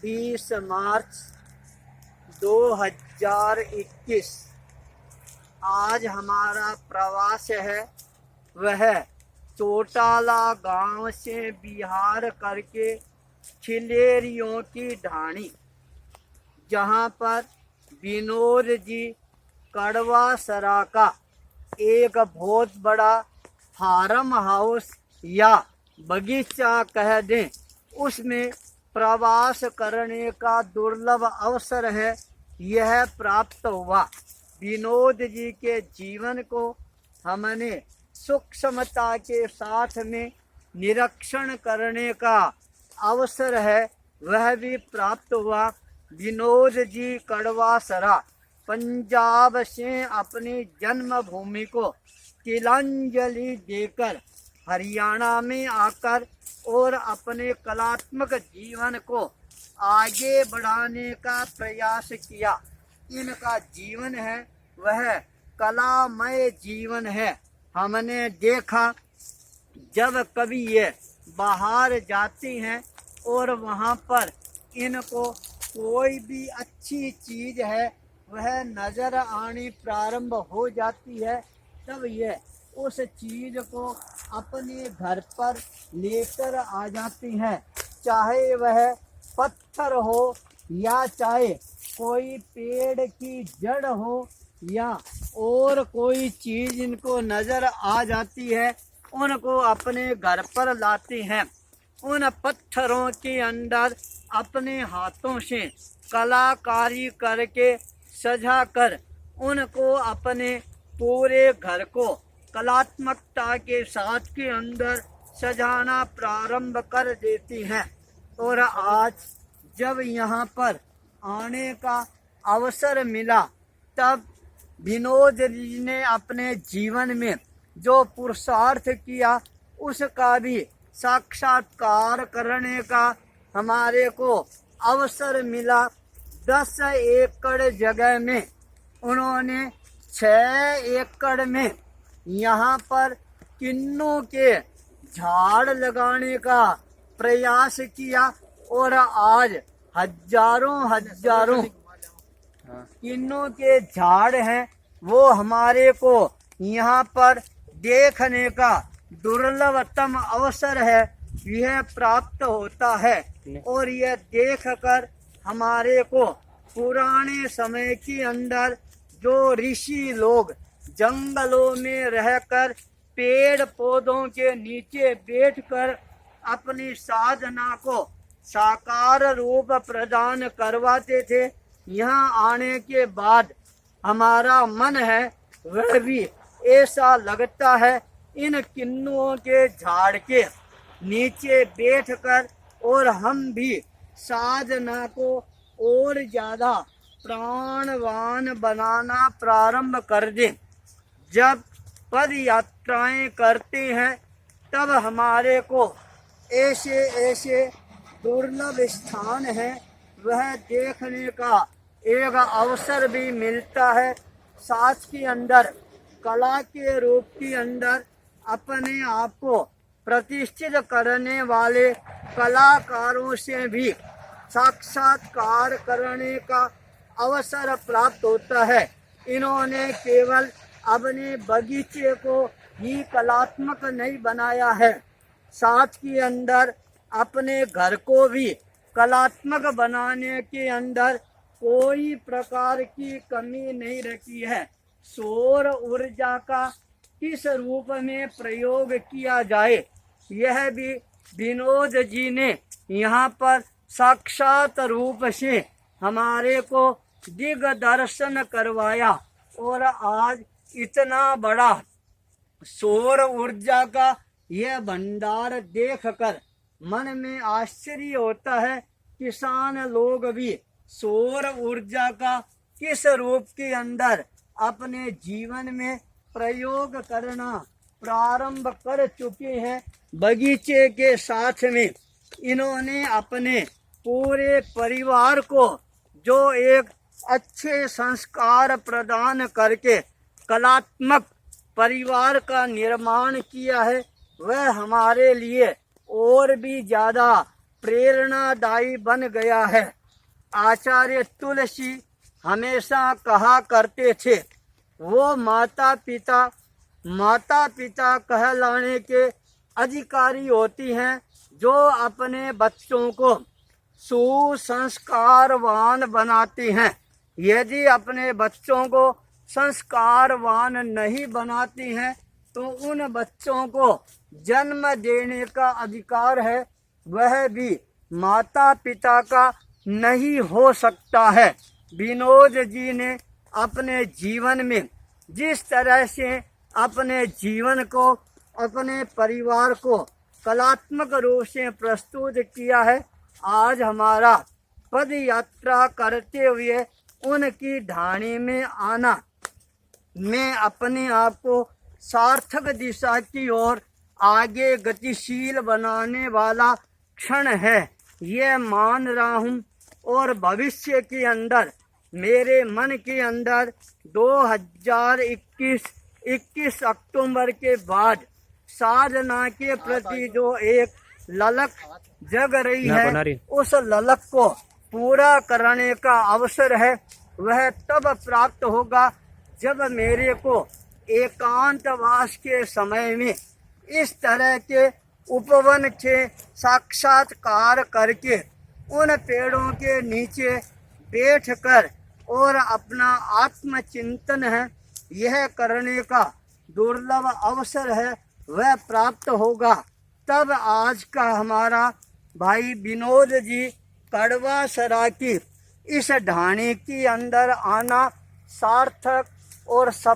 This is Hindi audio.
20 मार्च 2021 आज हमारा प्रवास है। वह चोटाला गांव से बिहार करके खिलेरियों की ढाणी, जहां पर विनोद जी कड़वा सरा का एक बहुत बड़ा फार्म हाउस या बगीचा कह दें, उसमें प्रवास करने का दुर्लभ अवसर है। यह प्राप्त हुआ। विनोद जी के जीवन को हमने सूक्ष्मता के साथ में निरीक्षण करने का अवसर है, वह भी प्राप्त हुआ। विनोद जी कड़वा सरा पंजाब से अपनी जन्मभूमि को तिलांजलि देकर हरियाणा में आकर और अपने कलात्मक जीवन को आगे बढ़ाने का प्रयास किया। इनका जीवन है वह कलामय जीवन है। हमने देखा जब कभी ये बाहर जाती हैं और वहाँ पर इनको कोई भी अच्छी चीज़ है वह नज़र आनी प्रारंभ हो जाती है, तब ये उस चीज़ को अपने घर पर लेकर आ जाती हैं। चाहे वह पत्थर हो या चाहे कोई पेड़ की जड़ हो या और कोई चीज़ इनको नज़र आ जाती है, उनको अपने घर पर लाती हैं। उन पत्थरों के अंदर अपने हाथों से कलाकारी करके सजा कर उनको अपने पूरे घर को कलात्मकता के साथ के अंदर सजाना प्रारंभ कर देती हैं। और आज जब यहाँ पर आने का अवसर मिला, तब विनोद जी ने अपने जीवन में जो पुरुषार्थ किया उसका भी साक्षात्कार करने का हमारे को अवसर मिला। 10 एकड़ जगह में उन्होंने 6 एकड़ में यहाँ पर किन्नों के झाड़ लगाने का प्रयास किया और आज हजारों किन्नों के झाड़ हैं, वो हमारे को यहाँ पर देखने का दुर्लभतम अवसर है, यह प्राप्त होता है। और यह देखकर हमारे को पुराने समय के अंदर जो ऋषि लोग जंगलों में रहकर पेड़ पौधों के नीचे बैठकर अपनी साधना को साकार रूप प्रदान करवाते थे, यहाँ आने के बाद हमारा मन है वह भी ऐसा लगता है इन किन्नुओं के झाड़ के नीचे बैठकर और हम भी साधना को और ज़्यादा प्राणवान बनाना प्रारंभ कर दें। जब पद यात्राएं करते हैं तब हमारे को ऐसे ऐसे दुर्लभ स्थान है वह देखने का एक अवसर भी मिलता है। साथ के अंदर कला के रूप के अंदर अपने आप को प्रतिष्ठित करने वाले कलाकारों से भी साक्षात्कार करने का अवसर प्राप्त होता है। इन्होंने केवल अपने बगीचे को ही कलात्मक नहीं बनाया है, साथ के अंदर अपने घर को भी कलात्मक बनाने के अंदर कोई प्रकार की कमी नहीं रखी है। सौर ऊर्जा का किस रूप में प्रयोग किया जाए, यह भी विनोद जी ने यहाँ पर साक्षात रूप से हमारे को दिग्दर्शन करवाया। और आज इतना बड़ा सौर ऊर्जा का यह भंडार देखकर मन में आश्चर्य होता है। किसान लोग भी सौर ऊर्जा का किस रूप के अंदर अपने जीवन में प्रयोग करना प्रारंभ कर चुके हैं। बगीचे के साथ में इन्होंने अपने पूरे परिवार को जो एक अच्छे संस्कार प्रदान करके कलात्मक परिवार का निर्माण किया है, वह हमारे लिए और भी ज़्यादा प्रेरणादायी बन गया है। आचार्य तुलसी हमेशा कहा करते थे, वो माता पिता कहलाने के अधिकारी होती हैं जो अपने बच्चों को सुसंस्कारवान बनाती हैं। यदि अपने बच्चों को संस्कारवान नहीं बनाती हैं तो उन बच्चों को जन्म देने का अधिकार है वह भी माता पिता का नहीं हो सकता है। विनोद जी ने अपने जीवन में जिस तरह से अपने जीवन को, अपने परिवार को कलात्मक रूप से प्रस्तुत किया है, आज हमारा पद यात्रा करते हुए उनकी ढाणी में आना में अपने आप को सार्थक दिशा की ओर आगे गतिशील बनाने वाला क्षण है, ये मान रहा हूँ। और भविष्य के अंदर मेरे मन के अंदर 2021 अक्टूबर के बाद साधना के प्रति जो एक ललक जग रही है, उस ललक को पूरा करने का अवसर है वह तब प्राप्त होगा जब मेरे को एकांतवास के समय में इस तरह के उपवन के साक्षात्कार करके उन पेड़ों के नीचे बैठकर और अपना आत्मचिंतन है यह करने का दुर्लभ अवसर है वह प्राप्त होगा। तब आज का हमारा भाई विनोद जी कड़वा सरा की इस ढाणी के अंदर आना सार्थक और